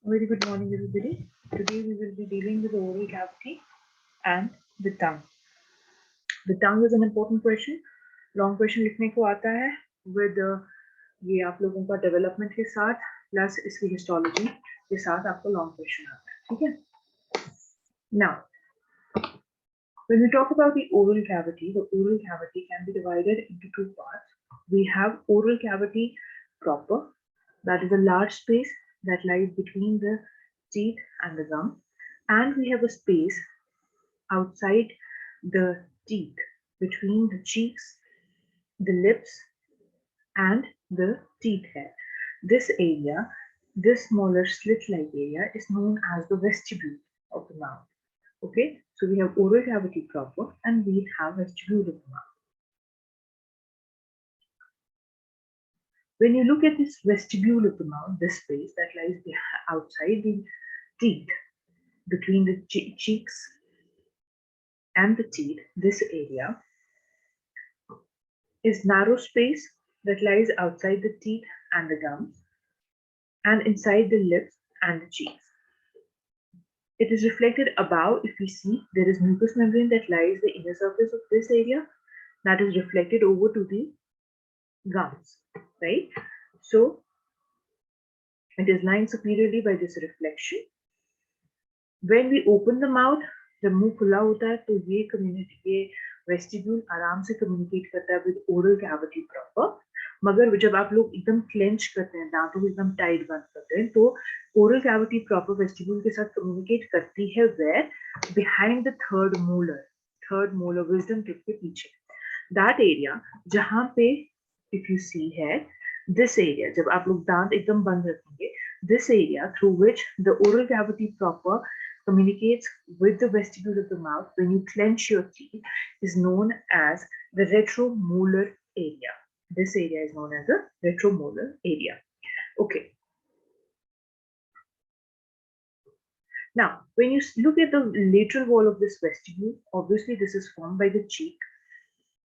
Very good morning, everybody. Today we will be dealing with the oral cavity and the tongue. The tongue is an important question. Long question लिखने को आता है with ये आप लोगों का development के साथ प्लस इसकी हिस्टोलॉजी के साथ आपको लॉन्ग क्वेश्चन आता है, ठीक है. Now when we talk about the oral cavity can be divided into two parts. We have oral cavity proper, that is a large space that lies between the teeth and the gum, and we have a space outside the teeth between the cheeks, the lips, and the teeth hair. This area, this smaller slit-like area, is known as the vestibule of the mouth. Okay, so we have oral cavity proper and we have vestibule of the mouth. When you look at this vestibule of the mouth, this space that lies outside the teeth, between the cheeks and the teeth, this area is narrow space that lies outside the teeth and the gums and inside the lips and the cheeks. It is reflected above. If we see, there is mucous membrane that lies the inner surface of this area that is reflected over to the gums, right? So it is lying superiorly by this reflection. When we open the mouth, जब मुंह खुला होता है तो ये vestibule आराम से communicate करता है विद ओरल कैविटी प्रॉपर. मगर जब आप लोग एकदम क्लेंच करते हैं, दांतों को एकदम टाइट बंद करते हैं, तो ओरल कैविटी प्रॉपर वेस्टिब्यूल के साथ कम्युनिकेट करती है where behind the third molar wisdom tip के पीछे. दैट एरिया जहां पे इफ यू सी है दिस एरिया, जब आप लोग दांत एकदम बंद रखेंगे, this area through which the oral cavity proper communicates with the vestibule of the mouth when you clench your teeth is known as the retromolar area. This area is known as the retromolar area. Okay. Now, when you look at the lateral wall of this vestibule, obviously this is formed by the cheek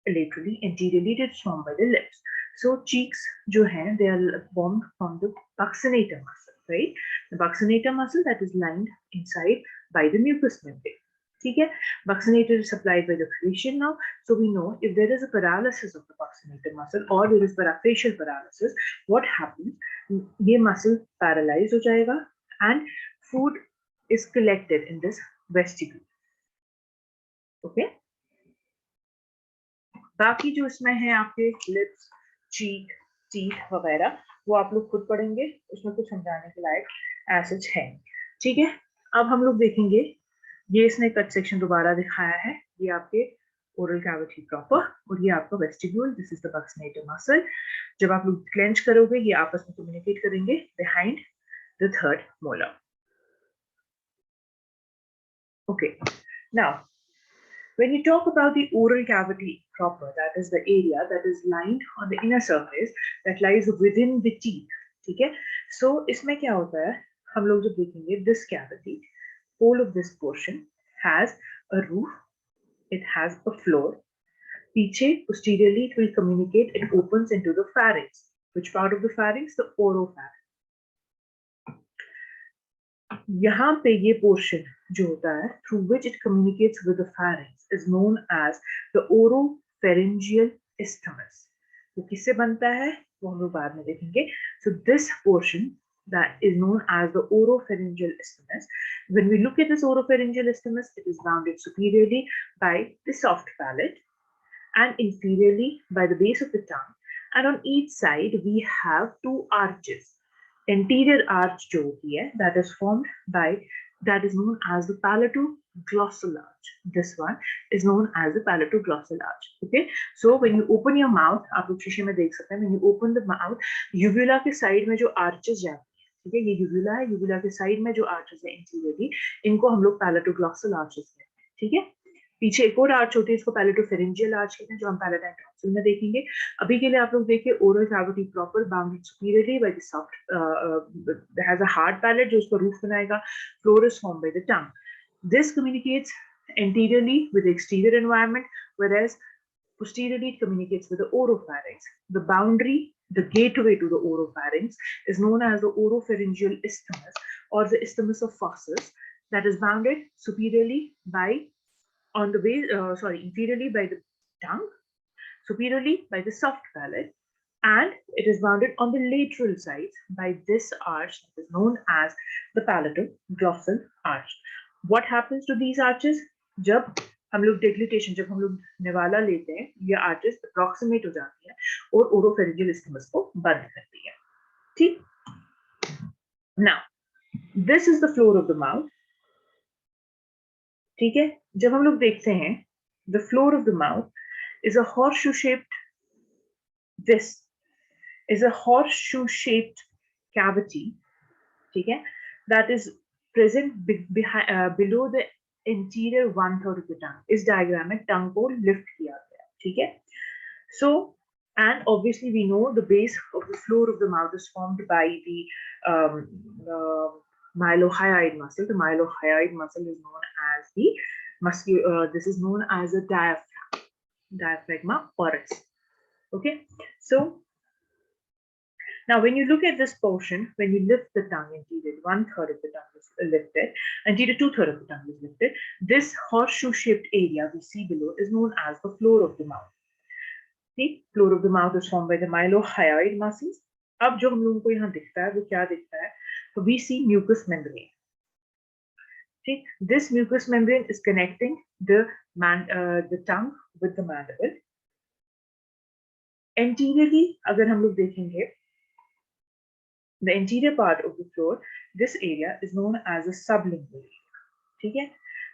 laterally, anteriorly it is formed by the lips. So cheeks जो हैं, they are formed from the buccinator muscle, right? The buccinator muscle that is lined inside by the mucous membrane. ठीक है? Buccinator is supplied by the facial nerve. So we know if there is a paralysis of the buccinator muscle or there is facial paralysis, what happens? ये muscle paralyzed हो जाएगा and food is collected in this vestibule. Okay? बाकी जो इसमें है आपके lips, चीक, teeth वगैरह, वो आप लोग खुद पढ़ेंगे, उसमें कुछ समझाने के लायक ऐसे है. ठीक है, अब हम लोग देखेंगे, ये इसने कट सेक्शन दोबारा दिखाया है, ये आपके ओरल कैविटी प्रॉपर और ये आपका vestibule, this is the buccinator muscle. जब आप लोग क्लेंच करोगे, ये आपस में कम्युनिकेट करेंगे behind the third molar. Okay, now when you talk about the oral cavity proper, that is the area that is lined on the inner surface that lies within the teeth, ठीक है? So इसमें क्या होता है, हम लोग जब देखेंगे, this cavity, whole of this portion has a roof, it has a floor. पीछे posteriorly it will communicate, it opens into the pharynx. Which part of the pharynx? The oropharynx. यहाँ पे ये पोर्शन जो होता है through which it communicates with the pharynx is known as the oropharyngeal isthmus. वो किससे बनता है वो हम लोग बाद में देखेंगे. So this portion that is known as the oropharyngeal isthmus. When we look at this oropharyngeal isthmus, it is bounded superiorly by the soft palate and inferiorly by the base of the tongue, and on each side we have two arches. Anterior arch जो होती है, that is formed by, that is known as the palatoglossal arch. This one is known as the palatoglossal arch. Okay, so when you open your mouth, आप लोग शीशे में देख सकते हैं, when you open the mouth, uvula के side में जो arches जाती है, ठीक है, ये uvula है, uvula के side में जो arches है anteriorly, इनको हम लोग palatoglossal arches कहते हैं. ठीक है, पीछे एक और आर्च होती है, इसको पैलेटोफेरेंजियल आर्च कहते हैं, जो हम पैलेटाइन टॉन्सिल में देखेंगे. अभी के लिए आप लोग देखिए oral cavity proper bounded superiorly by the soft, has a hard palate जो उसका रूफ बनाएगा. Floor is formed by the tongue. This communicates anteriorly with the exterior environment, whereas posteriorly it communicates with the oropharynx. The boundary the gateway to the oropharynx is known as the oropharyngeal isthmus or the isthmus of Fosses, that is bounded superiorly by inferiorly by the tongue, superiorly by the soft palate, and it is bounded on the lateral sides by this arch that is known as the palatoglossal arch. What happens to these arches? जब हम लोग डेग्लिटेशन, जब हम लोग निवाला लेते हैं, ये आर्चेस अप्रोक्सीमेट हो जाती है और ओरोफेरिंजियल इस्थमस को बंद करती है. ठीक. Now, this is the floor of the mouth. ठीक है. जब हम लोग देखते हैं, the floor of the mouth is a horseshoe shaped. This is a horseshoe shaped cavity. ठीक है. That is present below the interior 1/3 of the tongue. इस diagram में tongue को lift किया गया. ठीक है. So, and obviously we know the base of the floor of the mouth is formed by the mylohyoid muscle. The mylohyoid muscle is known as the this is known as a diaphragma oris. Okay. So now, when you look at this portion, when you lift the tongue, anterior 1/3 of the tongue is lifted, anterior 2/3 of the tongue is lifted. This horseshoe-shaped area we see below is known as the floor of the mouth. The floor of the mouth is formed by the mylohyoid muscles. अब जो हम लोगों को यहाँ दिखता है, वो क्या दिखता है? So we see mucous membrane. ठीक, this mucous membrane is connecting the tongue with the mandible. Anteriorly, अगर हम लोग देखेंगे, the anterior part of the floor, this area is known as a sublingual area. ठीक है.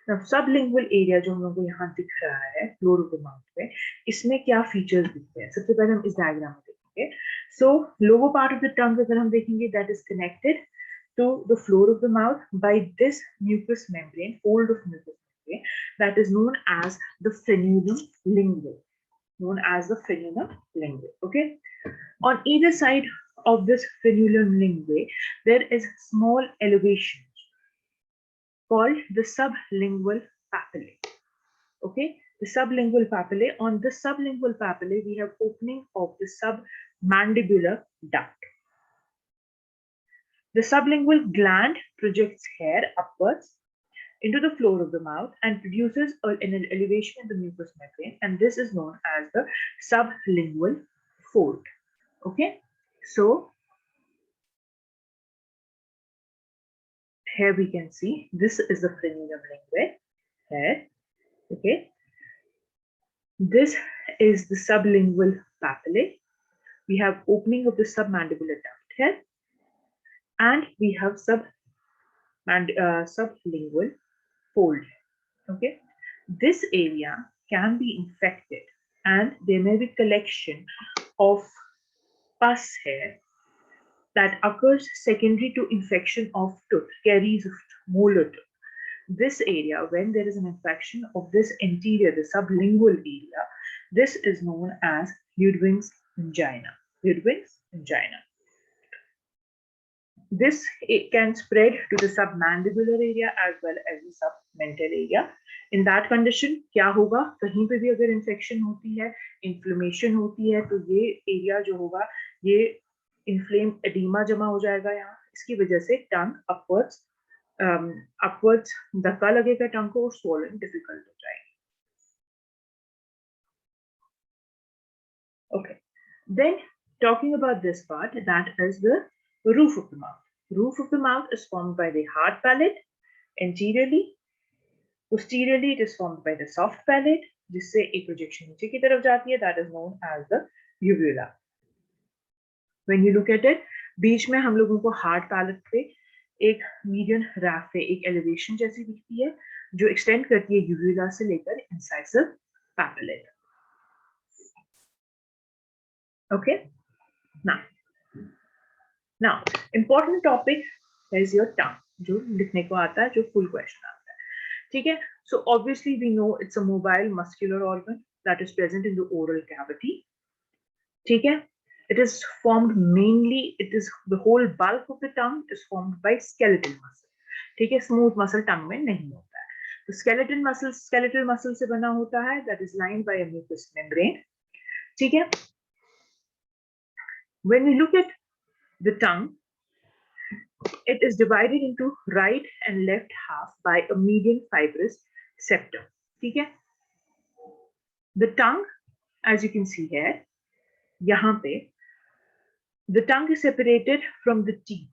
Now sublingual area जो हम लोगों को यहाँ दिख रहा है floor of the mouth पे, इसमें क्या features दिखते हैं? सबसे पहले हम इस diagram में देखेंगे. So lower part of the tongue अगर हम देखेंगे, that is connected to the floor of the mouth by this mucous membrane, fold of mucous membrane, that is known as the frenulum linguae. Known as the frenulum linguae. Okay. On either side of this frenulum linguae, there is small elevation called the sublingual papillae. Okay, the sublingual papillae. On the sublingual papillae, we have opening of the submandibular duct. The sublingual gland projects hair upwards into the floor of the mouth and produces an elevation in the mucous membrane, and this is known as the sublingual fold. Okay, so here we can see this is the frenulum linguae here. Okay, this is the sublingual papillae. We have opening of the submandibular duct here, and we have sublingual fold. Okay, this area can be infected, and there may be collection of pus here that occurs secondary to infection of tooth, caries of molar tooth. This area, when there is an infection of this anterior, the sublingual area, this is known as Ludwig's angina. Ludwig's angina. This can spread to the submandibular area as well as the submental area. In that condition, क्या होगा? कहीं पे भी अगर infection होती है, inflammation होती है, तो ये area जो होगा, ये inflamed edema जमा हो जाएगा यहाँ. इसकी वजह से tongue upwards धक्का लगेगा tongue को और swallowing difficult हो जाएगी. Okay. Then talking about this part, that is the roof of the mouth. Roof of the mouth is formed by the hard palate anteriorly. Posteriorly, it is formed by the soft palate, जिससे एक projection नीचे की तरफ जाती है, that is known as the uvula. When you look at it, बीच में हम लोगों को hard palate पे एक median raphe, एक elevation जैसी दिखती है, जो extend करती है uvula से लेकर incisive papillate. Okay. Now, important topic is your tongue, जो लिखने को आता है, जो full question आता है. ठीक है. So obviously we know it's a mobile muscular organ that is present in the oral cavity. ठीक है. It is formed mainly, the whole bulk of the tongue is formed by skeletal muscle. ठीक है. Smooth muscle tongue में नहीं होता है. तो skeletal muscle से बना होता है, that is lined by a mucous membrane. ठीक है. When we look at the tongue, it is divided into right and left half by a median fibrous septum. ठीक है? The tongue, as you can see here, यहाँ पे the tongue is separated from the teeth.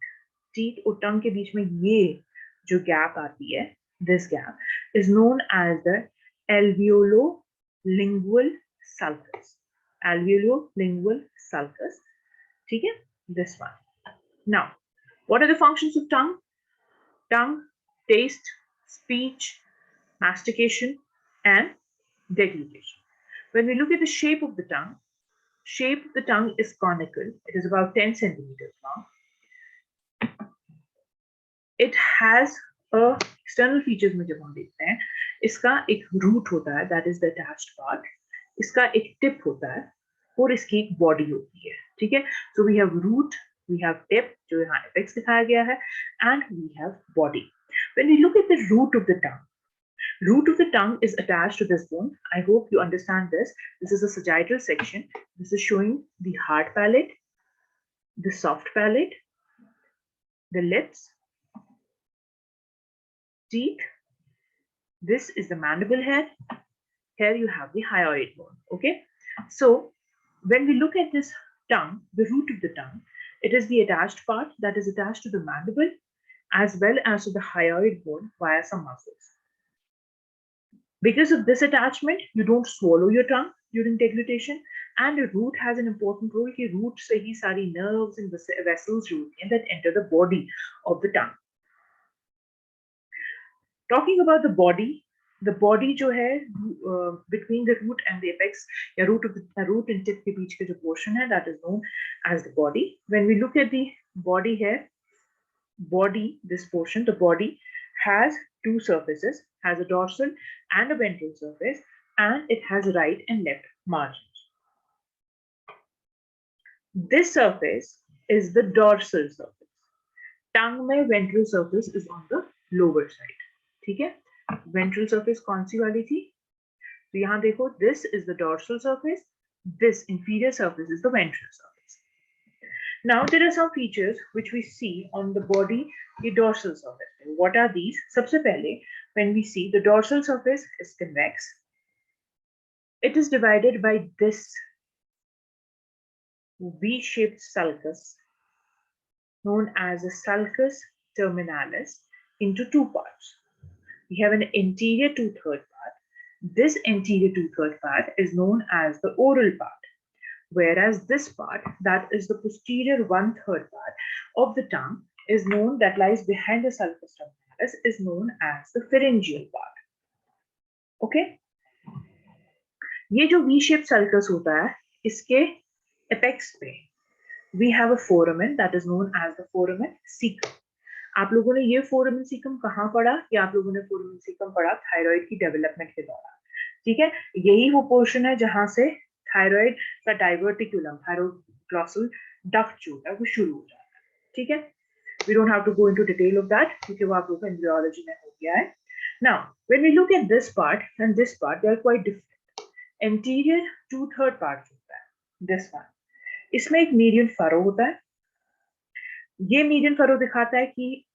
Teeth और tongue के बीच में ये जो gap आती है, this gap is known as the alveolo-lingual sulcus. Alveolo-lingual sulcus. ठीक है? This one. Now, what are the functions of tongue? Tongue, taste, speech, mastication, and deglutition. When we look at the shape of the tongue is conical. It is about 10 centimeters long. It has a external features में जब हम देखते हैं, इसका एक root होता है, that is the attached part. इसका एक tip होता है और इसकी एक body होती है. ठीक है? So we have root, we have tip जो यहाँ apex दिखाया गया है, and we have body. When we look at the root of the tongue is attached to this bone. I hope you understand this. This is a sagittal section. This is showing the hard palate, the soft palate, the lips, teeth. This is the mandible hair. Here you have the hyoid bone. Okay. So when we look at this tongue, the root of the tongue, it is the attached part that is attached to the mandible as well as to the hyoid bone via some muscles. Because of this attachment, you don't swallow your tongue during deglutition, and the root has an important role. कि root से ही सारी nerves and vessels जो होती हैं that enter the body of the tongue. Talking about the body जो है between the root and the apex या root and tip के बीच का जो portion है, that is known as the body. When we look at the body here, this portion, the body has two surfaces, has a dorsal and a ventral surface, and it has right and left margins. This surface is the dorsal surface. Tongue में ventral surface is on the lower side. ठीक है? Ventral surface कौन सी वाली थी? तो यहाँ देखो, this is the dorsal surface, this inferior surface is the ventral surface. Now there are some features which we see on the body, the dorsal surface. What are these? सबसे पहले, when we see the dorsal surface is convex, it is divided by this V-shaped sulcus known as the sulcus terminalis into two parts. We have an interior two-third part. This interior two-third part is known as the oral part, whereas this part, that is the posterior one-third part of the tongue, is known, that lies behind the sulcus terminalis, is known as the pharyngeal part. Okay? ये जो V-shaped sulcus होता है, इसके apex पे we have a foramen that is known as the foramen cecum. आप लोगों ने ये फोरामेन सीकम कहाँ पढ़ा? या आप लोगों ने फोरामेन सीकम पढ़ा थायराइड की डेवलपमेंट के दौरान. ठीक है? यही वो पोर्शन है जहां से थायराइड का डाइवर्टिकुलम, थायरोग्लॉसल डक्ट जो है वो शुरू हो जाता है. ठीक है? We don't have to go into detail of that क्योंकि वो आप लोगों को एम्ब्रियोलॉजी में हो गया है. Now, when we look at this part and this part, they are quite different. Anterior two-third part होता है, this one. इसमें एक मीडियन फरो होता है. ये मीडियन फरो दिखाता है कि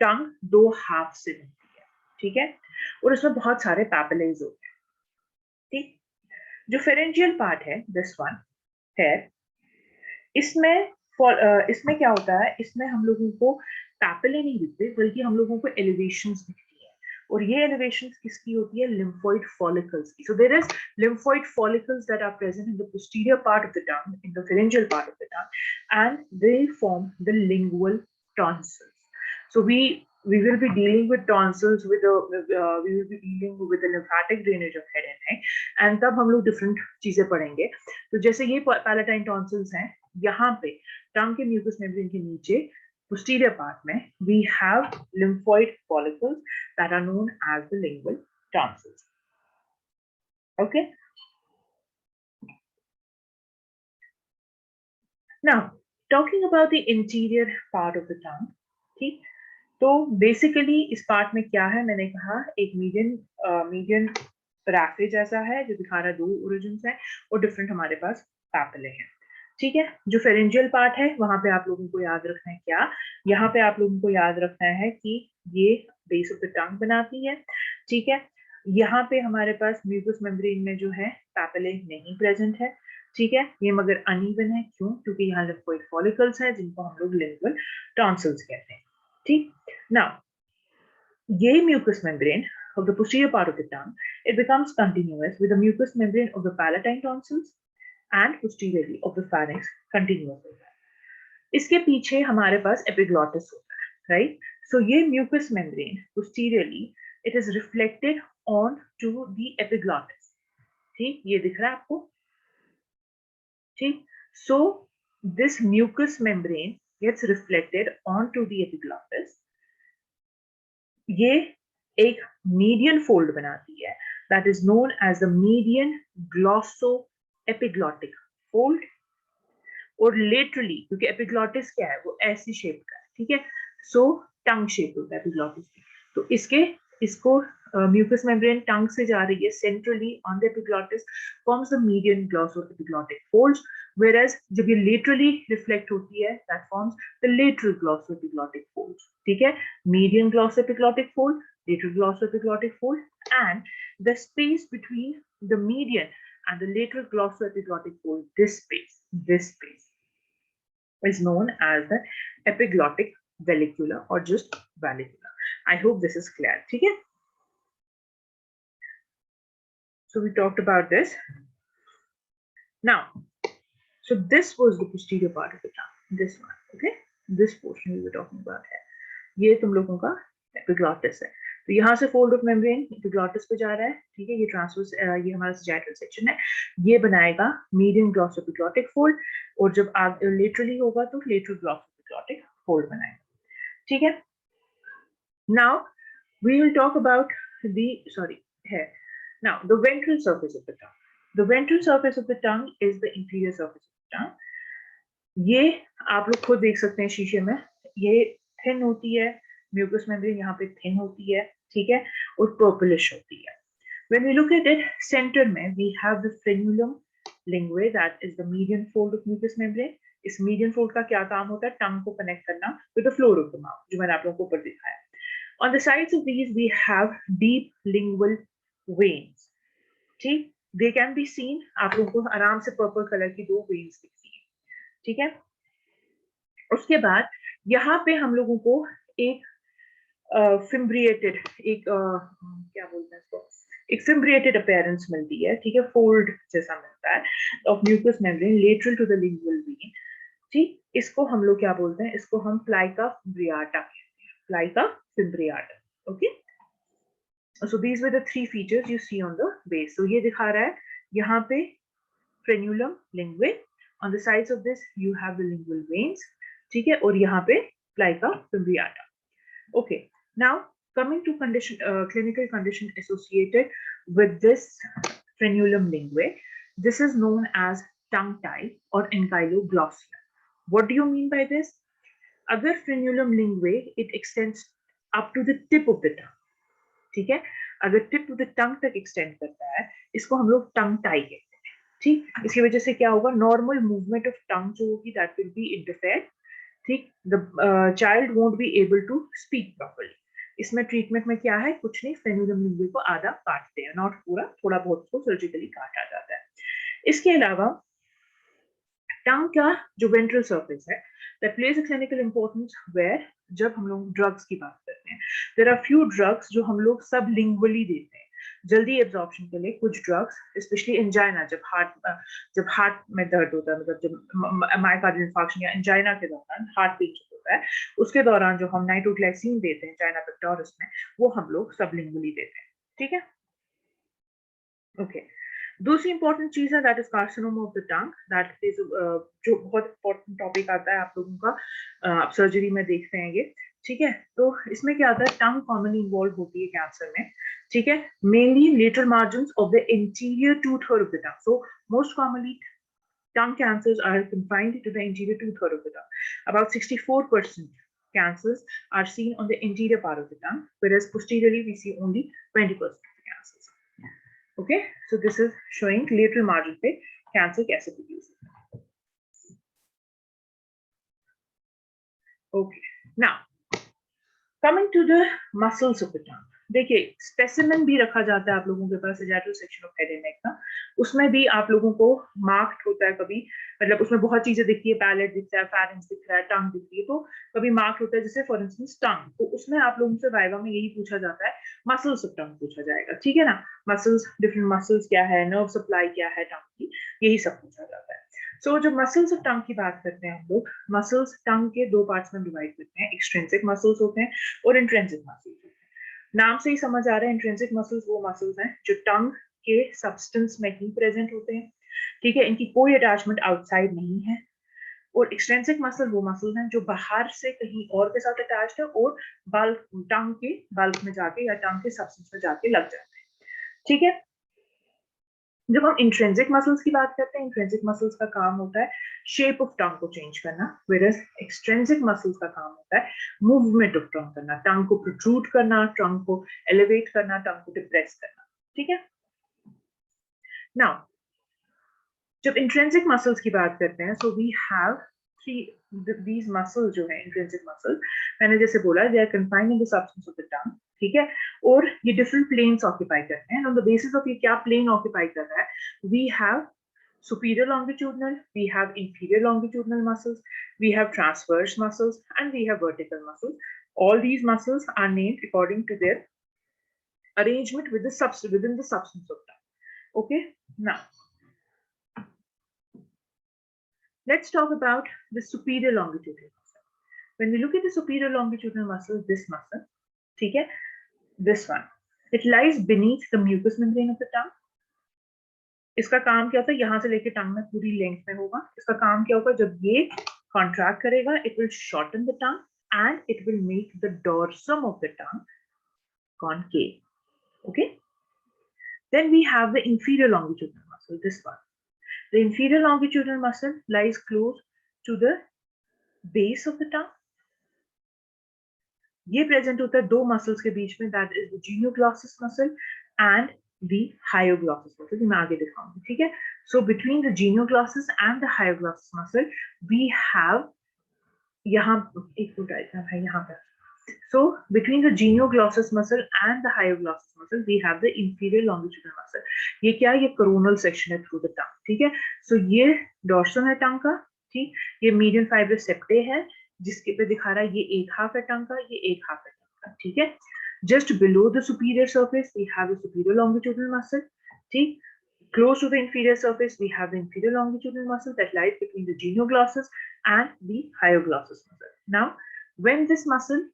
टंग दो हाफ से बनती है. ठीक है? और इसमें बहुत सारे पैपिलेज होते हैं. ठीक? जो फेरेंजियल पार्ट है, दिस वन है, इसमें क्या होता है? इसमें हम लोगों को पैपिले नहीं दिखते, बल्कि हम लोगों को एलिवेशंस दिखती है. और ये एलिवेशंस किसकी होती है? लिम्फोइड फॉलिकल्स की. So there is lymphoid follicles that are present in the posterior part of the tongue, in the pharyngeal part of the tongue, and they form the lingual tonsils. So we will be dealing with tonsils, we will be dealing with the lymphatic drainage of head and neck, and तब हम लोग different चीजें पढ़ेंगे. तो जैसे ये palatine tonsils हैं, यहाँ पे टंग के mucous membrane के नीचे posterior part में we have lymphoid follicles that are known as the lingual tonsils. Okay. Now, talking about the interior part of the tongue, ठीक? तो बेसिकली इस पार्ट में क्या है? मैंने कहा एक मीडियन रैफे जैसा है जो दिखा रहा है दो ओरिजिन्स हैं और डिफरेंट हमारे पास पैपिले हैं. ठीक है। जो फेरेंजियल पार्ट है वहां पे आप लोगों को याद रखना है क्या, यहाँ पे आप लोगों को याद रखना है कि ये बेस ऑफ द टंग बनाती है। ठीक है। यहाँ पे हमारे पास म्यूकस मेम्ब्रेन में जो है पैपिले नहीं प्रेजेंट है। ठीक है। ये मगर अनइवन है, क्यों? क्योंकि यहाँ लिम्फोइड फॉलिकल्स है जिनको हम लोग लिंगुअल टॉन्सिल्स कहते हैं। ठीक। नाउ ये mucous membrane of the posterior part of the tongue, it becomes continuous with the mucous membrane of the palatine tonsils and posteriorly of the pharynx continuous होता है। इसके पीछे हमारे पास epiglottis होता है, right? So ये mucous membrane posteriorly it is reflected on to the epiglottis. ठीक, ये दिख रहा है आपको? ठीक। So this mucous membrane gets reflected onto the epiglottis. ये एक मीडियन फोल्ड बनाती है, that is known as the median glossoepiglottic fold. और लेटरली, क्योंकि एपिग्लॉटिस क्या है, वो ऐसी शेप का है, ठीक है। सो टंग शेप होता है एपिग्लॉटिस की। तो इसको म्यूकस मेम्ब्रेन टंग से जा रही है centrally on the epiglottis, forms the median glossoepiglottic folds, whereas जब ये लेटरली रिफ्लेक्ट होती है that forms the lateral glossoepiglottic folds. ठीक है। Median glossoepiglottic fold, lateral glossoepiglottic fold, and the space between the median and the lateral glossoepiglottic fold, this space is known as the epiglottic vallecula or just vallecula. I hope this is clear. Okay. So we talked about this. Now, so this was the posterior part of the tongue. This one, okay. This portion we were talking about है. ये तुम लोगों का epiglottis है। तो यहाँ से fold of membrane epiglottis पे जा रहा है। ठीक है। ये ट्रांसवर्स, ये हमारा सजाइटल सेक्शन है, ये बनाएगा मीडियन ग्लॉस एपिग्लॉटिक फोल्ड, और जब लेटरली होगा तो लेटरल ग्लॉस एपिग्लॉटिक फोल्ड बनाएगा। ठीक है। Now we will talk about है now the ventral surface of the tongue. The ventral surface of the tongue is the interior surface of the tongue. ये आप लोग खुद देख सकते हैं शीशे में, ये थिन होती है, म्यूकस मेम्ब्रेन यहाँ पे थिन होती है, ठीक है, और पर्पलिश होती है। When we look at it, center में we have the frenulum linguae, that is the median fold of mucous membrane. इस median fold का क्या काम होता है? टंग को कनेक्ट करना with the floor of the mouth, जो मैंने आप लोगों को ऊपर दिखाया। On the sides of these we have deep lingual veins. ठीक, they can be seen, आप लोगों को आराम से पर्पल कलर की दो veins दिखती है। ठीक है। उसके बाद यहाँ पे हम लोगों को एक फिम्ब्रिएटेड, एक क्या बोलते हैं इसको, एक फिम्ब्रिएटेड अपीयरेंस मिलती है। ठीक है। फोल्ड जैसा मिलता है of mucous membrane lateral to the lingual vein. ठीक, इसको हम लोग क्या बोलते हैं? इसको हम प्लाइका फिम्ब्रियाटा कहते हैं, plica fimbriata. Okay. So these were the three features you see on the base. तो ये दिखा रहा है यहाँ पे frenulum linguae, on the sides of this you have the lingual veins. ठीक है। और यहाँ पे प्लाइका फिम्ब्रियाटा। Okay, now coming to clinical condition associated with this frenulum linguae, this is known as tongue tie or ankyloglossia. What do you mean by this? अगर frenulum linguae it extends up to the tip of the tongue, ठीक है, अगर tip of the tongue तक extend करता है, इसको हम लोग tongue tie कहते हैं। ठीक, इसकी वजह से क्या होगा? Normal movement of tongue जो होगी that will be interfered। ठीक, the child won't be able to speak properly। इसमें ट्रीटमेंट में क्या है? कुछ नहीं, फ्रेन्यूलम लिंगुए को आधा काटते हैं, नॉट पूरा, थोड़ा बहुत को सर्जिकली काटा जाता है। इसके अलावा टंग का जो वेंट्रल सरफेस है that plays a clinical importance where, जब हम लोग ड्रग्स की बात करते हैं, देयर आर फ्यू ड्रग्स जो हम लोग सब लिंगुअली देते हैं जल्दी एब्जॉर्प्शन के लिए। कुछ ड्रग्स स्पेशली एंजाइना, जब हार्ट में दर्द होता है, मतलब जब मायोकार्डियल इंफार्क्शन या एंजाइना के दौरान हार्ट पेन होता है, उसके दौरान जो हम नाइट्रोग्लाइसिन देते हैं एंजाइना पेक्टोरिस में, वो हम लोग सबलिंगुअली देते हैं। ठीक है। ओके। दूसरी इंपॉर्टेंट चीज है that is carcinoma of the tongue, that is जो बहुत इंपॉर्टेंट टॉपिक आता है आप लोगों का, आप सर्जरी में देखते हैं ये। ठीक है। तो इसमें क्या आता है? टंग कॉमनली इन्वॉल्व होती है कैंसर में। ठीक है। Mainly lateral margins of the interior to-third of the tongue. So most commonly tongue cancers are confined to the interior two-third of the tongue. About 64% cancers are seen on the interior part of the tongue, whereas posteriorly we see only 20% of the cancers. Okay, so this is showing lateral margin पे cancer कैसे produce होता है। Okay, now coming to the muscles of the tongue. देखिए specimen भी रखा जाता है आप लोगों के पास sagittal section of head and neck का, उसमें भी आप लोगों को मार्क्ड होता है कभी, मतलब उसमें बहुत चीजें दिखती है, पैलेट दिखता है, फैरिंक्स दिख रहा है, टंग दिखती है, तो कभी मार्क्ड होता है, जैसे फॉर इंस्टेंस टंग, तो उसमें आप लोगों से वाइवा में यही पूछा जाता है, मसल्स ऑफ टंग पूछा जाएगा, ठीक है ना, मसल्स, डिफरेंट मसल्स क्या है, नर्व सप्लाई क्या है टंग की, यही सब पूछा जाता है। सो जो मसल्स ऑफ टंग की बात करते हैं हम लोग, मसल्स टंग के दो पार्ट्स में डिवाइड करते हैं, एक्सट्रिंसिक मसल्स होते हैं और इंट्रिंसिक मसल्स होते हैं। नाम से ही समझ आ रहा है, इंट्रिंसिक मसल्स वो मसल्स हैं जो टंग के सब्सटेंस में ही प्रेजेंट होते हैं, ठीक है, इनकी कोई अटैचमेंट आउटसाइड नहीं है। और एक्सट्रिंसिक मसल वो मसल्स हैं जो बाहर से कहीं और के साथ अटैच्ड है और बल्क, टंग के बल्क में जाके या टंग के सब्सटेंस में जाके लग जाते हैं, ठीक है। जब हम इंट्रिंसिक मसल्स की बात करते हैं, इंट्रिंसिक मसल्स का काम होता है शेप ऑफ टंग को चेंज करना, व्हेयरएज एक्सट्रिंसिक मसल्स का काम होता है मूवमेंट ऑफ टंग करना, टंग को प्रोट्रूड करना, टंग को एलिवेट करना, टंग को डिप्रेस करना, ठीक है। नाउ जब इंट्रिंसिक मसल्स की बात करते हैं, so we have three, these muscles जो है इंट्रिंसिक मसल, मैंने जैसे बोला they are confined in the substance of the tongue, ठीक है, और ये डिफरेंट प्लेन्स ऑक्यूपाई करते हैं, ऑन द बेसिस ऑफ ये क्या प्लेन ऑक्यूपाई कर रहा है, we have superior longitudinal, we have inferior longitudinal muscles, we have transverse muscles, and we have vertical muscles. All these muscles are named according to their arrangement with the within the substance of tongue. Okay, now let's talk about the superior longitudinal muscle. When we look at the superior longitudinal muscle, this muscle, okay, this one, it lies beneath the mucous membrane of the tongue. इसका काम क्या होता है, यहां से लेके टंग में पूरी लेंथ में होगा, इसका काम क्या होगा, जब ये कॉन्ट्रैक्ट करेगा, it will shorten the tongue and it will make the dorsum of the tongue concave. Okay, then we have the inferior longitudinal muscle, this one. The inferior longitudinal muscle lies close to the base of the tongue. ये present होता है दो muscles के बीच में, that is the genioglossus muscle and the hyoglossus muscle, मैं आगे दिखाऊंगी, ठीक है। So between the genioglossus and the hyoglossus muscle we have, यहाँ एक फुट डायग्राम है यहाँ पर, so between the genioglossus muscle and the hyoglossus muscle we have the inferior longitudinal muscle. ये क्या है, ये coronal section है through the tongue, ठीक है। So ये dorsum है टंग का, ठीक, ये median fibrous septae है जिसके पे दिखा रहा है ये एक हाफ है टंग का, ये एक हाफ है टंग का, ठीक है। Just below the superior surface we have the superior longitudinal muscle, ठीक, close to the inferior surface we have the inferior longitudinal muscle that lies between the genioglossus and the hyoglossus muscle. Now when this muscle,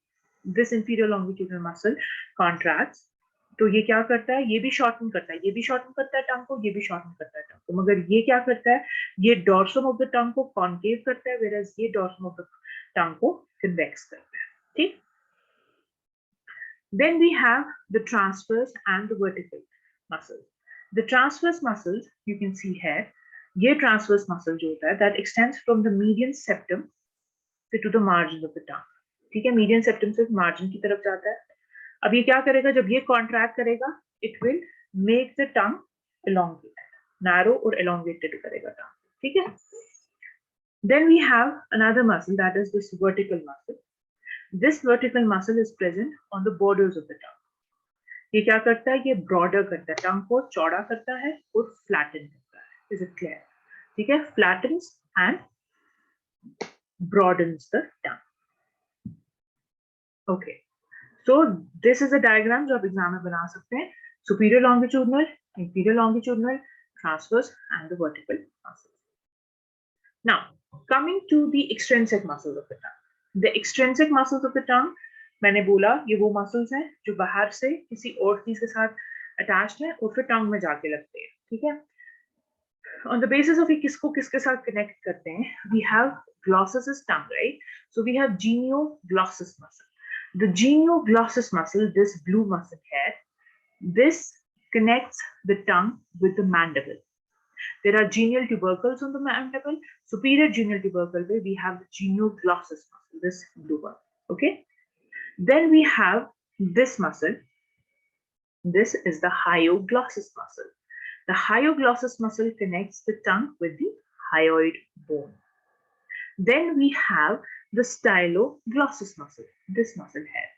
this inferior longitudinal muscle contracts, तो ये क्या करता है, ये भी shorten करता है, ये भी शॉर्टन करता है टंग को, ये भी शॉर्टन करता है टंग को, मगर ये क्या करता है, ये डॉर्सम ऑफ द टंग को कॉन्केव करता है, व्हेयरएज ये डॉर्सम ऑफ द टंग को कन्वेक्स करता है, ठीक। Then we have the transverse and the vertical muscles. The transverse muscles you can see here, ये transverse muscle जो होता है that extends from the median septum to the margin of the tongue, ठीक है, median septum से margin की तरफ जाता है। अब ये क्या करेगा, जब ये contract करेगा it will make the tongue elongated, narrow और elongated करेगा tongue, ठीक है। Then we have another muscle that is this vertical muscle. This vertical muscle is present on the borders of the tongue. ये क्या करता है, ये broader करता है, टंग को चौड़ा करता है और flatten करता है, is it clear, ठीक है, flattens and broadens the tongue. Okay, so this is a diagram जो आप एग्जाम में बना सकते हैं, superior longitudinal, inferior longitudinal, transverse and the vertical muscles. Now coming to the extrinsic muscles of the tongue. The extrinsic muscles of the tongue, मैंने बोला ये वो मसल्स हैं जो बाहर से किसी और चीज के साथ अटैच्ड है और फिर टंग में जाके लगते हैं, ठीक है। On the basis of ये किसको किसके साथ कनेक्ट करते हैं, we have glossus is tongue, right? So we have genioglossus muscle. The genioglossus muscle, this blue muscle here, this connects the tongue with the mandible. There are genial tubercles on the mandible. Superior genial tubercle where we have the genioglossus muscle, this blue one. Okay. Then we have this muscle. This is the hyoglossus muscle. The hyoglossus muscle connects the tongue with the hyoid bone. Then we have the styloglossus muscle, this muscle here.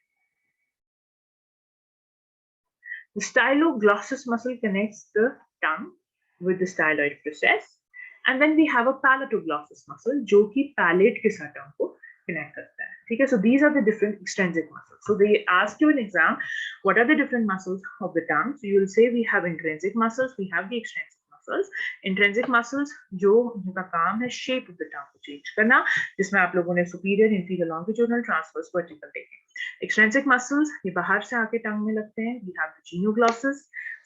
The styloglossus muscle connects the tongue with the styloid process, and then we have a palatoglossus muscle जो कि palate के साथ tongue को connect करता है. ठीक है, so these are the different extrinsic muscles. So they ask you in exam, what are the different muscles of the tongue? So you will say we have intrinsic muscles, we have the extrinsic muscles. Intrinsic muscles जो उनका काम है shape of the tongue को change करना, जिसमें आप लोगों ने superior, inferior, longitudinal, transverse, vertical देखे. Extrinsic muscles ये बाहर से आके टंग में लगते हैं. We have the genioglossus,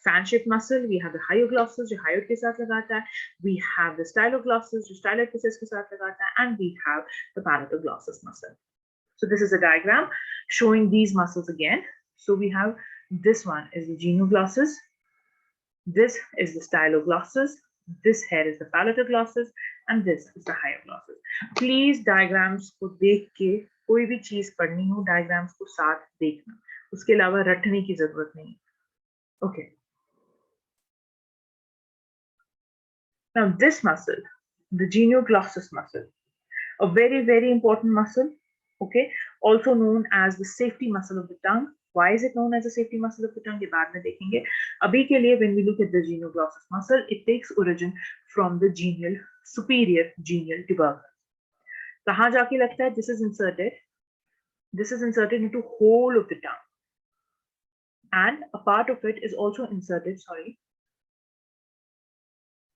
fan shaped muscle. We have the hyoglossus जो hyoid के साथ लगाता है. We have the styloglossus जो styloid process के साथ लगाता है, and we have the palatoglossus muscle. So this is a diagram showing these muscles again. So we have this one is the genioglossus, this is the styloglossus, this here is the palatoglossus, and this is the hyoglossus. Please diagrams को देख के कोई भी चीज पढ़नी हो diagrams को साथ देखना, उसके अलावा रटने की जरूरत नहीं. Okay. Now this muscle, the genioglossus muscle, a very, very important muscle. Okay, also known as the safety muscle of the tongue. Why is it known as the safety muscle of the tongue? ये बाद में देखेंगे. अभी के लिए when we look at the genioglossus muscle, it takes origin from the genial, superior genial tubercle. कहाँ जाके लगता है? This is inserted. This is inserted into whole of the tongue, and a part of it is also inserted. Sorry.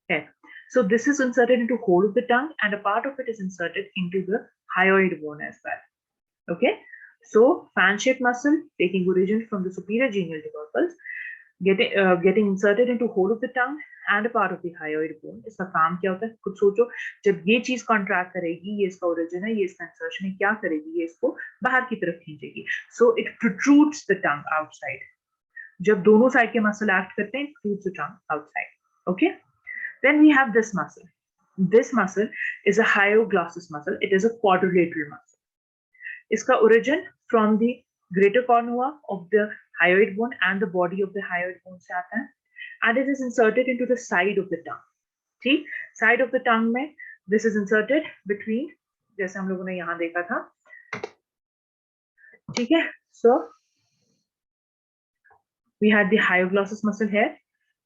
Okay. So this is inserted into whole of the tongue, and a part of it is inserted into the hyoid bone as well. Okay, so fan-shaped muscle taking origin from the superior genial tubercles, getting inserted into whole of the tongue and a part of the hyoid bone. इसका काम क्या होता है? खुद सोचो, जब ये चीज कॉन्ट्रैक्ट करेगी, ये इसका ओरिजिन है, ये इसका इंसर्शन है, क्या करेगी? ये इसको बाहर की तरफ खींचेगी. So it protrudes the tongue outside. जब दोनों साइड के मसल एक्ट करते हैं, it protrudes the tongue outside. Okay, then we have this muscle. This muscle is a hyoglossus muscle. It is a quadrilateral muscle. इसका origin from the greater cornua of the hyoid bone and the body of the hyoid bone से आता है, and it is inserted into the side of the tongue. ठीक, side of the tongue में this is inserted between, जैसे हम लोगों ने यहाँ देखा था. ठीक है, so we had the hyoglossus muscle here.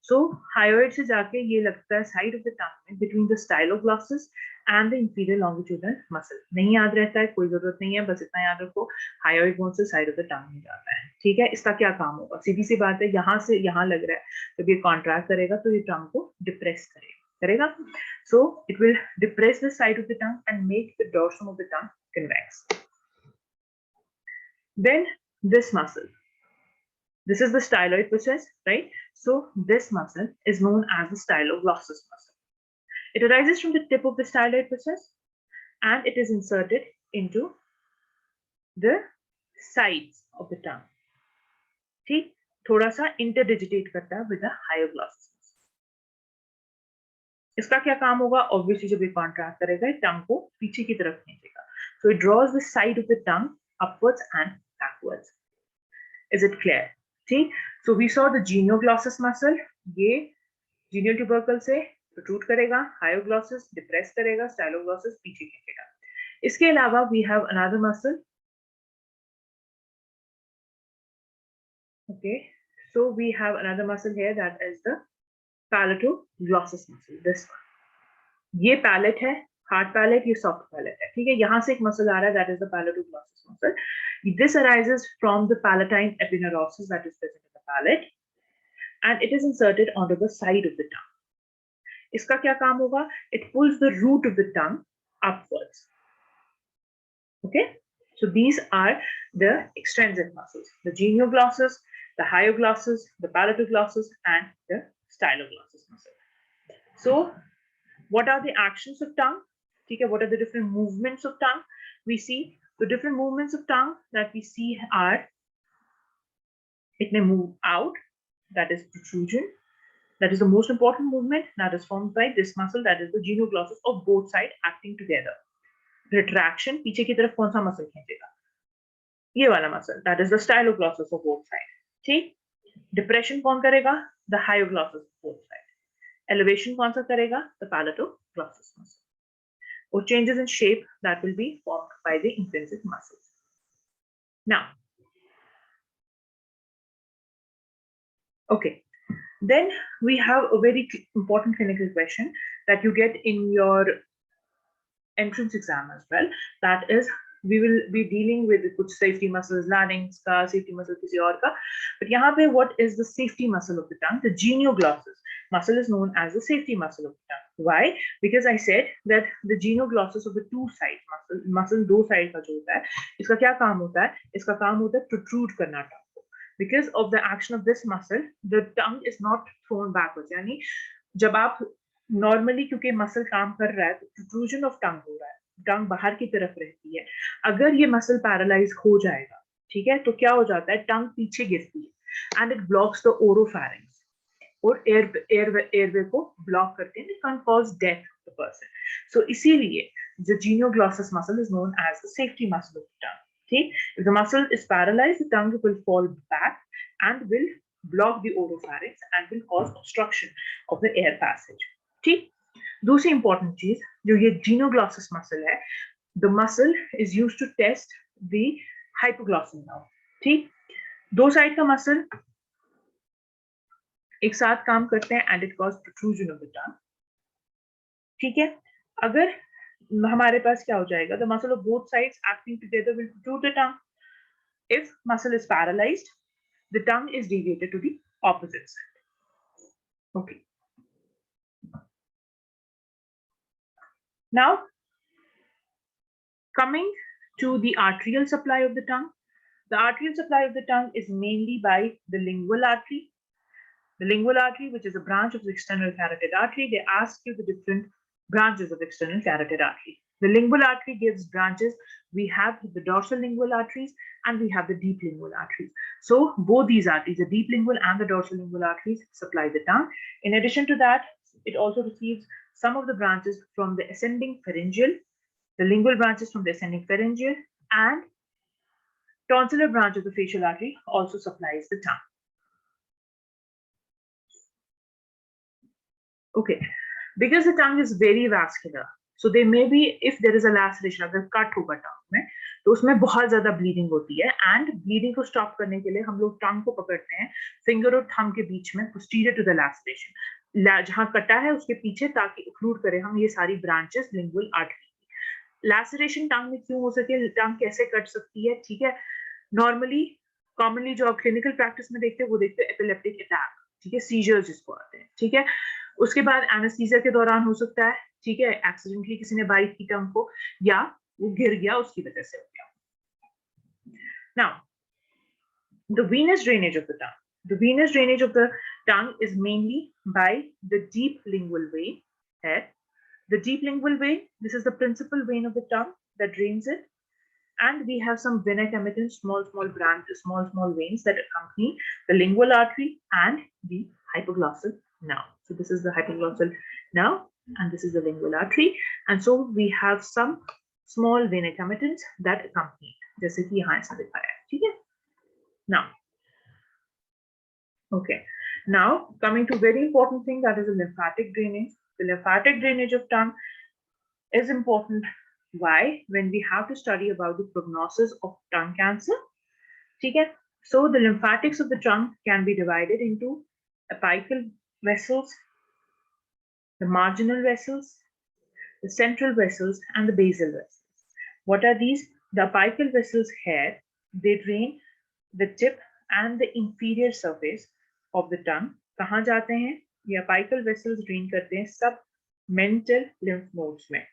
So hyoid से जाके ये लगता है side of the tongue में between the styloglossus and the inferior longitudinal muscle. नहीं याद रहता है, कोई जरूरत नहीं है, बस इतना याद रखो, hyoid bone से side of the tongue में जाता है. ठीक है, इसका क्या काम होगा? सीधी सी बात है, यहाँ से यहाँ लग रहा है, जब ये कॉन्ट्रैक्ट करेगा तो ये tongue को डिप्रेस करेगा. So it will depress the side of the tongue and make the dorsum of the tongue convex. Then this muscle. This is the styloid process, right? So this muscle is known as the styloglossus muscle. It arises from the tip of the styloid process, and it is inserted into the sides of the tongue. ठीक, थोड़ा सा interdigitate करता है with the hyoglossus. इसका क्या काम होगा? Obviously जब ये contract करेगा, tongue को पीछे की तरफ खींचेगा. So it draws the side of the tongue upwards and backwards. Is it clear? ठीक, so we saw the genioglossus muscle. ये genial tubercle से protrude करेगा, hyoglossus depress करेगा, styloglossus पीछे खींचेगा. इसके अलावा we have another muscle. Okay, so we have another muscle here, that is the palatoglossus muscle. This one. ये palate है, hard palate, ये soft palate है. ठीक है, यहाँ से एक muscle आ रहा है, that is the palatoglossus muscle. This arises from the palatine epineurosis that is present in the palate, and it is inserted onto the side of the tongue. इसका क्या काम होगा? It pulls the root of the tongue upwards. Okay, so these are the extrinsic muscles: the genioglossus, the hyoglossus, the palatoglossus, and the styloglossus muscle. So what are the actions of tongue? ठीक है, what are the different movements of tongue? We see the different movements of tongue that we see are, it may move out, that is protrusion. That is the most important movement, that is formed by this muscle, that is the genioglossus of both sides acting together. Retraction, पीछे की तरफ कौन सा muscle खींचेगा? ये वाला muscle, that is the styloglossus of both sides. ठीक, depression कौन करेगा? The hyoglossus of both sides. Elevation कौन सा करेगा? The palatoglossus muscle. or changes in shape that will be formed by the intrinsic muscles. Now, okay, then we have a very important clinical question that you get in your entrance exam as well. That is, we will be dealing with कुछ safety muscles, larynx का, safety muscle किसी और का. But यहाँ पे what is the safety muscle of the tongue? The genioglossus muscle is known as the safety muscle of the tongue. Why? Because I said that the genioglossus of the two sides muscle दो side का जो होता है, इसका क्या काम होता है? इसका काम होता है protrude करना tongue को. Because of the action of this muscle, the tongue is not thrown backwards. यानी जब आप नॉर्मली क्योंकि मसल काम कर रहा है तो प्रोट्रूजन ऑफ टंग हो रहा है, टंग बाहर की तरफ रहती है. अगर ये मसल पैरालाइज हो जाएगा, ठीक है, तो क्या हो जाता है, टंग पीछे गिरती है and it blocks the oropharynx और एयरवे को ब्लॉक करते हैं, it can cause death of the person. So इसीलिए the genioglossus muscle is known as the safety muscle of the tongue. ठीक, if the muscle is paralyzed, the tongue will fall back and will block the oropharynx and will cause obstruction of the air passage. ठीक, दूसरी important चीज जो ये genioglossus muscle है, the muscle is used to test the hypoglossal nerve. ठीक, दो side का muscle एक साथ काम करते हैं and it causes protrusion of the tongue. ठीक है, अगर हमारे पास क्या हो जाएगा, the muscle of both sides acting together will protrude the tongue. If muscle is paralyzed, the tongue is deviated to the opposite side. Okay. Now, coming to the arterial supply of the tongue. The arterial supply of the tongue is mainly by the lingual artery. The lingual artery, which is a branch of the external carotid artery, they ask you the different branches of external carotid artery. The lingual artery gives branches. We have the dorsal lingual arteries and we have the deep lingual arteries. So both these arteries, the deep lingual and the dorsal lingual arteries, supply the tongue. In addition to that, it also receives some of the branches from the ascending pharyngeal, the lingual branches from the ascending pharyngeal, and tonsillar branch of the facial artery also supplies the tongue. Okay, because the tongue is very vascular, so there may be, if there is a laceration, अगर cut होगा tongue में, तो उसमें बहुत ज़्यादा bleeding होती है, and bleeding को stop करने के लिए हम लोग tongue को पकड़ते हैं finger और thumb के बीच में posterior to the laceration, जहाँ कटा है उसके पीछे, ताकि occlude करें हम ये सारी branches lingual artery. Laceration tongue में क्यों हो सके, tongue कैसे कट सकती है, ठीक है, नॉर्मली कॉमनली जो आप क्लिनिकल प्रैक्टिस में देखते हैं वो देखते हैं एपिलेप्टिक अटैक, ठीक है, सीजर्स जिसको आते हैं, ठीक है, उसके बाद एनेस्थीसिया के दौरान हो सकता है, ठीक है, एक्सीडेंटली किसी ने बाइट की टंग को या वो गिर गया उसकी वजह से हो गया. Now the venous drainage of the tongue. The venous drainage of the tongue is mainly by the deep lingual vein head. The deep lingual vein, this is the principal vein of the tongue that drains it. And we have some vena comitant, small branches, small veins that accompany the lingual artery and the hypoglossal nerve. So this is the hypoglossal nerve and this is the lingual artery. And so we have some small vena comitants that accompany it. जैसे कि यहाँ ऐसा दिखाया है, ठीक है? Now, okay. Now coming to very important thing, that is the lymphatic drainage. The lymphatic drainage of tongue is important. Why? When we have to study about the prognosis of tongue cancer. Okay? So the lymphatics of the tongue can be divided into apical vessels, the marginal vessels, the central vessels, and the basal vessels. What are these? The apical vessels here, they drain the tip and the inferior surface of the tongue. कहाँ जाते हैं? ये apical vessels drain करते हैं submental lymph nodes में.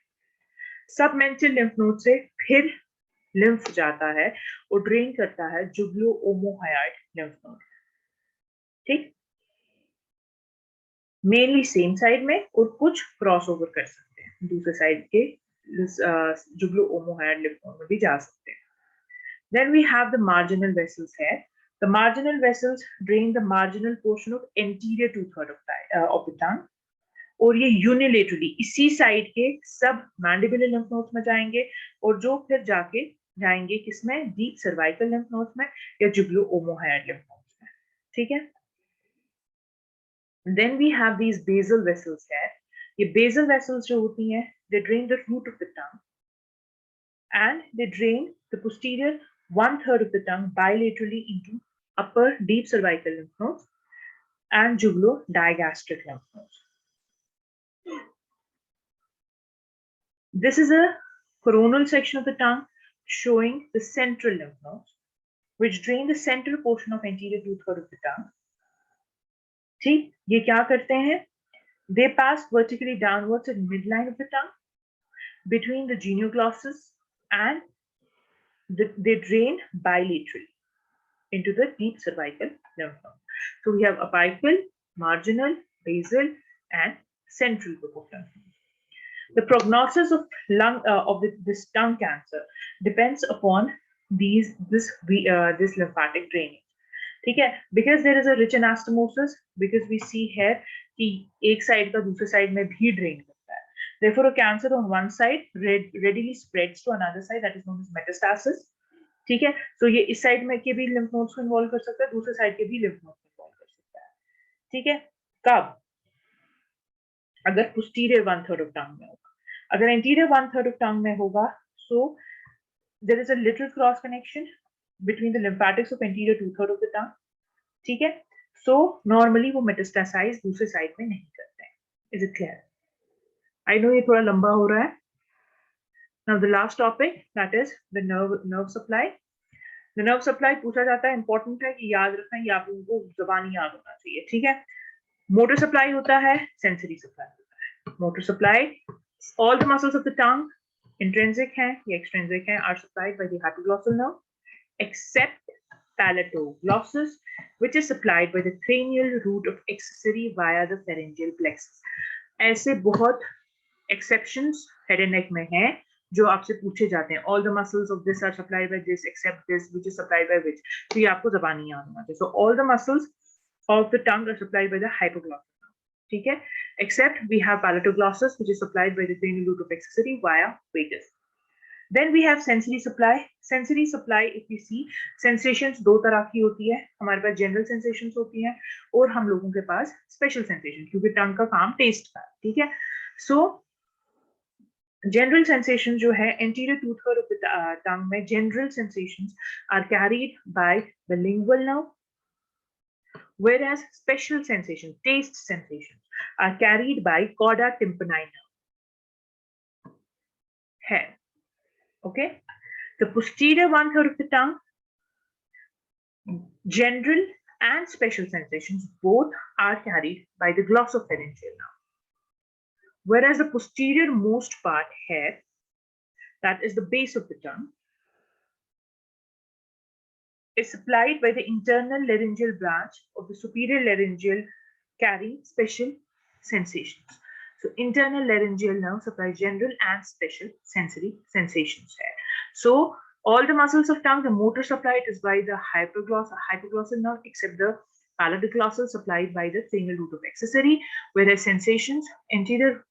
Submental lymph node से फिर lymph जाता है और ड्रेन करता है जुगलो-ओमोहायोइड लिम्फ नोड, ठीक, मेनली सेम साइड में और कुछ क्रॉस ओवर कर सकते हैं दूसरे साइड के जुगलो-ओमोहायोइड लिम्फ नोड में भी जा सकते हैं. Then we have the marginal vessels here. The marginal vessels drain the marginal portion of anterior two-third of the tongue. और ये यूनिलेटरली इसी साइड के सब मैंडिबुलर लिम्फ नोड्स में जाएंगे और जो फिर जाके जाएंगे किसमें, डीप सर्वाइकल लिम्फ नोड्स में या जुगलो-ओमोहायोइड लिम्फ नोड्स में, ठीक है. Then we have these basal vessels है. ये बेसल वेसल्स जो होती हैं they drain the root of the tongue, and they drain the posterior 1/3 of the tongue bilaterally into upper deep cervical lymph nodes and jugulo-digastric lymph nodes. This is a coronal section of the tongue showing the central lymph nodes, which drain the central portion of anterior 2/3 of the tongue. ठीक, ये क्या करते हैं? They pass vertically downwards at midline of the tongue between the genioglossus, and they drain bilaterally into the deep cervical lymph node. So we have apical, marginal, basal, and central group of lymph nodes. The prognosis of this tongue cancer depends upon this lymphatic drainage. ठीक है, because there is a rich anastomosis, because we see here कि एक side का दूसरे side में भी drain करता है. Therefore, a cancer on one side readily spreads to another side, that is known as metastasis. ठीक है, so ये इस साइड में के भी lymph nodes को इन्वॉल्व कर सकता है, दूसरे साइड के भी lymph nodes को इन्वॉल्व कर सकता है. ठीक है, कब? अगर posterior 1/3 of tongue में होगा. अगर anterior 1/3 of tongue में होगा, so there is a little cross connection between the lymphatics of anterior 2/3 of the tongue. ठीक है, so normally वो metastasize दूसरे साइड में नहीं करते हैं. Is it clear? I know ये थोड़ा लंबा हो रहा है. Now the last topic, that is the nerve supply. The nerve supply पूछा जाता है, important है कि याद रखना, ये आप लोगों को ज़बानी याद होना चाहिए. ठीक है, motor supply होता है, sensory supply होता है. Motor supply, all the muscles of the tongue, intrinsic हैं या extrinsic हैं, are supplied by the hypoglossal nerve, except palatoglossus, which is supplied by the cranial root of accessory via the pharyngeal plexus. ऐसे बहुत exceptions head and neck में हैं जो आपसे पूछे जाते हैं. All the muscles of this are supplied by this, except this, which is supplied by which. तो ये आपको ज़बानी याद होना चाहिए. So all the muscles of the tongue are supplied by the hypoglossal. ठीक है, except we have palatoglossus, which is supplied by the cranial root of accessory via vagus. Then we have sensory supply. Sensory supply, if we see, sensations दो तरह की होती है. हमारे पास general sensations होती हैं और हम लोगों के पास special sensations, क्योंकि tongue का काम taste का है. ठीक है, so general sensations जो है anterior 2/3 of the tongue में general sensations are carried by the lingual nerve, whereas special sensations, taste sensations, are carried by cauda tympani nerve. है. Okay, the posterior 1/3 of the tongue, general and special sensations both are carried by the glossopharyngeal nerve, whereas the posterior most part here, that is the base of the tongue, is supplied by the internal laryngeal branch of the superior laryngeal, carrying special sensations. So internal laryngeal nerve supplies general and special sensory sensations here. So all the muscles of tongue, the motor supplied is by the hypoglossal nerve, except the palatoglossus supplied by the cranial root of accessory, whereas sensations anterior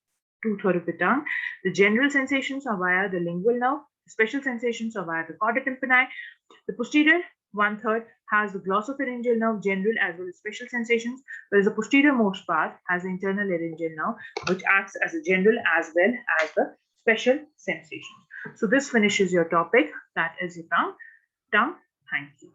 2/3 of the tongue, the general sensations are via the lingual nerve, the special sensations are via the cauda tympani. The posterior 1/3 has the glossopharyngeal nerve, general as well as special sensations, whereas the posterior most part has the internal laryngeal nerve, which acts as a general as well as the special sensations. So this finishes your topic, that is your tongue. Thank you.